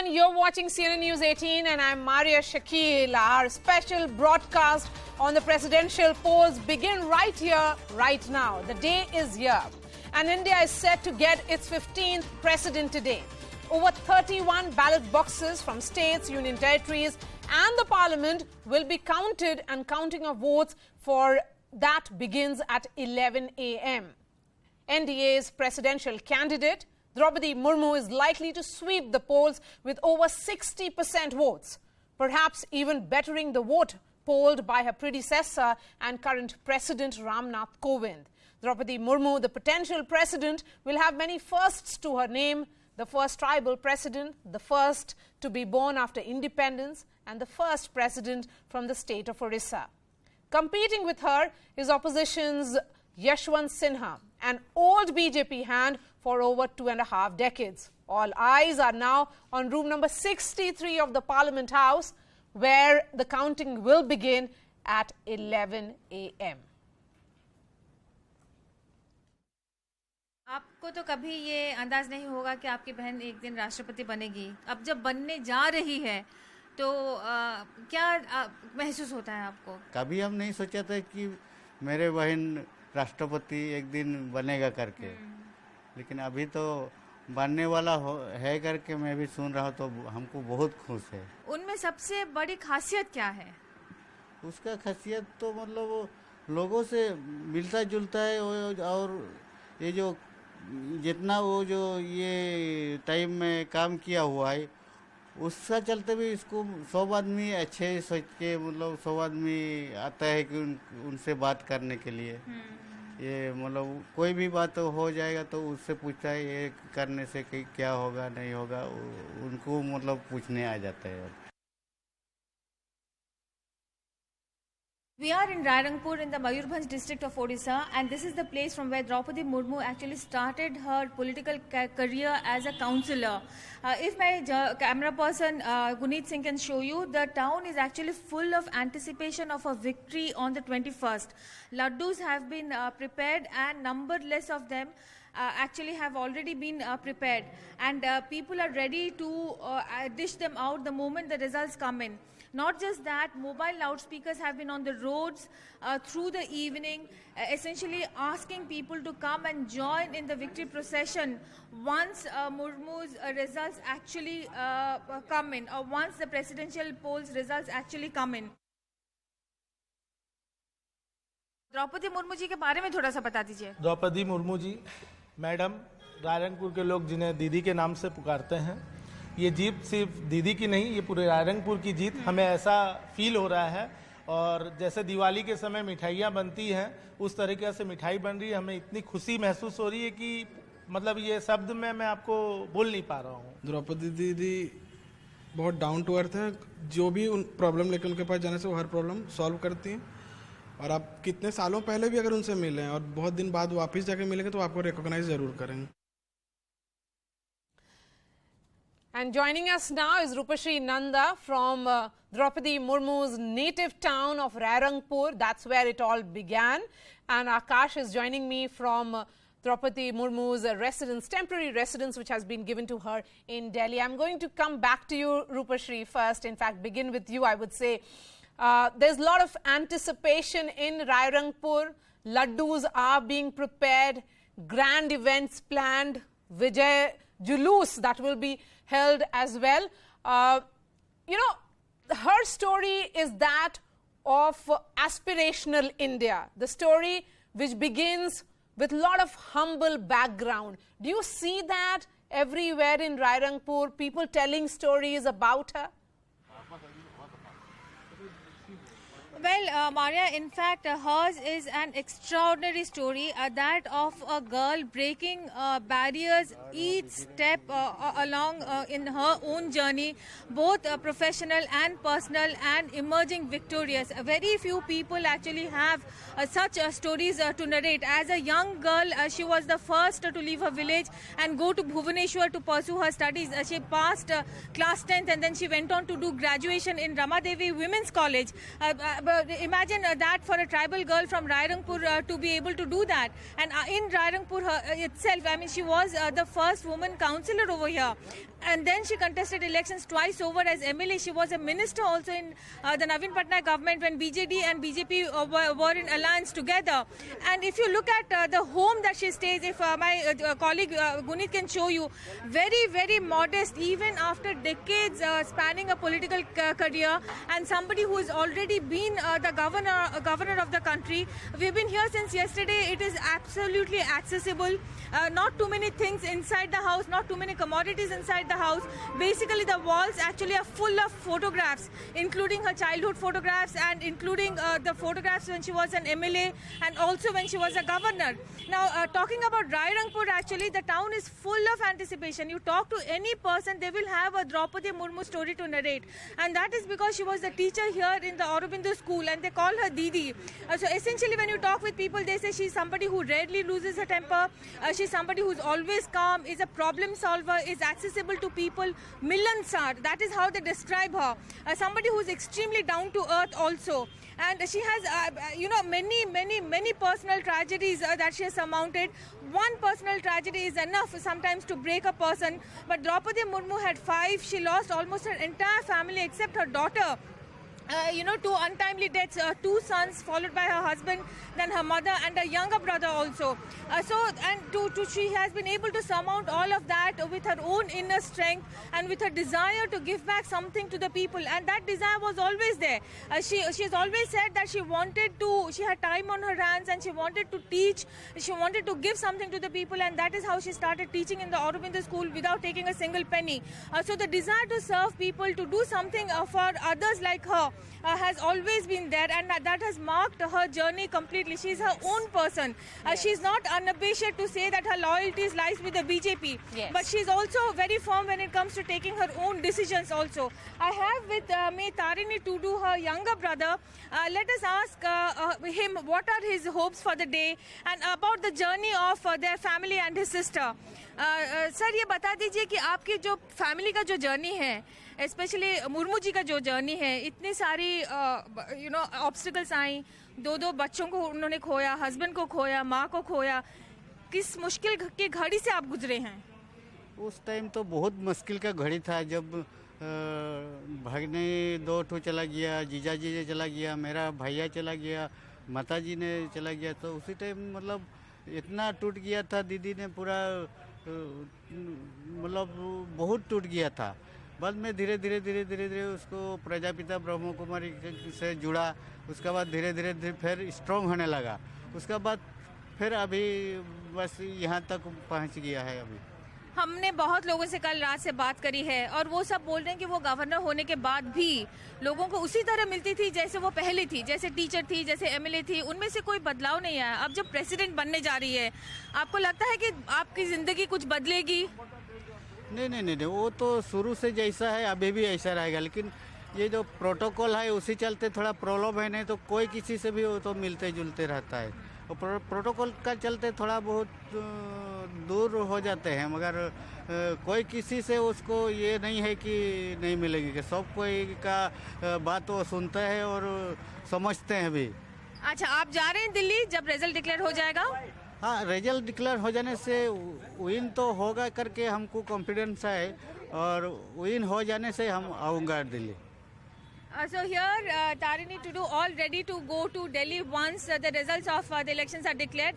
everyone, you're watching CNN News 18 and I'm Maria Shakil. Our special broadcast on the presidential polls begin right here, right now. The day is here and India is set to get its 15th president today. Over 31 ballot boxes from states, union territories and the parliament will be counted, and counting of votes for that begins at 11 a.m. NDA's presidential candidate Draupadi Murmu is likely to sweep the polls with over 60% votes, perhaps even bettering the vote polled by her predecessor and current President Ramnath Kovind. Draupadi Murmu, the potential president, will have many firsts to her name: the first tribal president, the first to be born after independence, and the first president from the state of Orissa. Competing with her is opposition's Yashwant Sinha, an old BJP hand for over 2.5 decades. All eyes are now on room number 63 of the Parliament House, where the counting will begin at 11 a.m. आपको तो कभी ये अंदाज नहीं होगा कि आपकी बहन एक दिन राष्ट्रपति बनेगी। अब जब बनने जा रही है तो क्या महसूस होता है आपको? कभी हम नहीं सोचा था कि मेरे बहन राष्ट्रपति एक दिन बनेगा करके, लेकिन अभी तो बनने वाला है करके मैं भी सुन रहा हूँ, तो हमको बहुत खुश है। उनमें सबसे बड़ी खासियत क्या है? उसका खासियत तो मतलब लोगों से मिलता जुलता है, और ये जो जितना वो जो ये टाइम में काम किया हुआ है उसका चलते भी इसको सब आदमी अच्छे सोच के, मतलब सब आदमी आता है कि उनसे बात करने के लिए। ये मतलब कोई भी बात हो जाएगा तो उससे पूछता है ये करने से कि क्या होगा नहीं होगा, उनको मतलब पूछने आ जाता है। We are in Rairangpur in the Mayurbhanj district of Odisha, and this is the place from where Draupadi Murmu actually started her political career as a councillor. If my camera person Guneet Singh can show you, the town is actually full of anticipation of a victory on the 21st. Laddus have been prepared, and numberless of them actually have already been prepared, and people are ready to dish them out the moment the results come in. Not just that, mobile loudspeakers have been on the roads through the evening, essentially asking people to come and join in the victory procession once Murmu's results actually come in, or once the presidential polls results actually come in. Draupadi Murmu ji के बारे में थोड़ा सा बता दीजिए। Draupadi Murmu ji madam, Rairangpur के लोग जिन्हें दीदी के नाम से पुकारते हैं, ये जीत सिर्फ दीदी की नहीं, ये पूरे रायरंगपुर की जीत हमें ऐसा फील हो रहा है। और जैसे दिवाली के समय मिठाइयाँ बनती हैं उस तरीके से मिठाई बन रही है। हमें इतनी खुशी महसूस हो रही है कि मतलब ये शब्द में मैं आपको बोल नहीं पा रहा हूँ। द्रौपदी दीदी बहुत डाउन टू अर्थ है, जो भी उन प्रॉब्लम लेकर उनके पास जाने से वो हर प्रॉब्लम सॉल्व करती हैं। और आप कितने सालों पहले भी अगर उनसे मिले हैं और बहुत दिन बाद वापस जाके मिलेंगे तो आपको रिकॉग्नाइज जरूर करेंगे। And joining us now is Rupashri Nanda from Draupadi Murmu's native town of Rairangpur. That's where it all began. And Akash is joining me from Draupadi Murmu's residence, temporary residence, which has been given to her in Delhi. I'm going to come back to you, Rupashri, first. In fact, begin with you, I would say. There's a lot of anticipation in Rairangpur. Laddus are being prepared. Grand events planned. Vijay Julus that will be held as well. You know, her story is that of aspirational India, the story which begins with a lot of humble background. Do you see that everywhere in Rairangpur, people telling stories about her? Well, Maria, in fact, hers is an extraordinary story, that of a girl breaking barriers each step along in her own journey, both professional and personal, and emerging victorious. Very few people actually have such stories to narrate. As a young girl, she was the first to leave her village and go to Bhubaneswar to pursue her studies. She passed class 10th and then she went on to do graduation in Ramadevi Women's College. imagine that for a tribal girl from Rairangpur to be able to do that. And in Rairangpur itself, I mean, she was the first woman councillor over here. And then she contested elections twice over as MLA. She was a minister also in the Navin Patnaik government when BJD and BJP were in alliance together. And if you look at the home that she stays, if my colleague Gunit can show you, very, very modest, even after decades spanning a political career, and somebody who has already been the governor of the country. We've been here since yesterday. It is absolutely accessible. Not too many things inside the house, not too many commodities inside the house. Basically, the walls actually are full of photographs, including her childhood photographs and including the photographs when she was an MLA and also when she was a governor. Now, talking about Rairangpur, actually, the town is full of anticipation. You talk to any person, they will have a Draupadi Murmu story to narrate. And that is because she was the teacher here in the Aurobindo school and they call her Didi. So essentially, when you talk with people, they say she's somebody who rarely loses her temper. She's somebody who's always calm, is a problem solver, is accessible to people. Milansar, that is how they describe her. Somebody who's extremely down to earth also. And she has, many personal tragedies that she has surmounted. One personal tragedy is enough sometimes to break a person. But Draupadi Murmu had 5. She lost almost her entire family except her daughter. 2 untimely deaths, 2 sons followed by her husband, then her mother and a younger brother also. She has been able to surmount all of that with her own inner strength and with her desire to give back something to the people. And that desire was always there. She has always said that she had time on her hands and she wanted to teach. She wanted to give something to the people, and that is how she started teaching in the Aurobindo school without taking a single penny. So the desire to serve people, to do something for others like her, has always been there, and that has marked her journey completely. She's her own person. She's not unabashed to say that her loyalties lies with the BJP. Yes. But she's also very firm when it comes to taking her own decisions also. I have with me Tarini Tudu, her younger brother. Let us ask him what are his hopes for the day and about the journey of their family and his sister. Sir ये बता दीजिए कि आपकी जो family का जो journey है, specially Murmu ji का जो जर्नी है, इतनी सारी ऑब्स्टिकल्स आई, 2 बच्चों को उन्होंने खोया, हस्बैंड को खोया, माँ को खोया, किस मुश्किल की घड़ी से आप गुजरे हैं? उस टाइम तो बहुत मुश्किल का घड़ी था जब भागने 2 ठो चला गया, जीजा जी चला गया, मेरा भैया चला गया, माता जी ने चला गया, तो उसी टाइम मतलब इतना टूट गया था, दीदी ने पूरा मतलब बहुत टूट गया था। बाद में धीरे धीरे उसको प्रजापिता ब्रह्म कुमारी से जुड़ा, उसके बाद धीरे धीरे फिर स्ट्रॉन्ग होने लगा, उसके बाद फिर अभी बस यहाँ तक पहुँच गया है। अभी हमने बहुत लोगों से कल रात से बात करी है और वो सब बोल रहे हैं कि वो गवर्नर होने के बाद भी लोगों को उसी तरह मिलती थी जैसे वो पहले थी, जैसे टीचर थी, जैसे एमएलए थी, उनमें से कोई बदलाव नहीं आया। अब जब प्रेसिडेंट बनने जा रही है, आपको लगता है कि आपकी जिंदगी कुछ बदलेगी? नहीं, वो तो शुरू से जैसा है अभी भी ऐसा रहेगा, लेकिन ये जो प्रोटोकॉल है उसी चलते थोड़ा प्रॉब्लम है, नहीं तो कोई किसी से भी वो तो मिलते जुलते रहता है। प्रोटोकॉल का चलते थोड़ा बहुत दूर हो जाते हैं, मगर कोई किसी से उसको ये नहीं है कि नहीं मिलेगी, कि सब कोई का बात वो सुनते हैं और समझते हैं भी। अच्छा, आप जा रहे हैं दिल्ली जब रिजल्ट डिक्लेयर हो जाएगा? हाँ, रिजल्ट डिक्लेयर हो जाने से विन तो होगा करके हमको कॉन्फिडेंस है, और विन हो जाने से हम आऊँगा Delhi. So here, Tarini Tudu all ready to go to Delhi once the results of the elections are declared.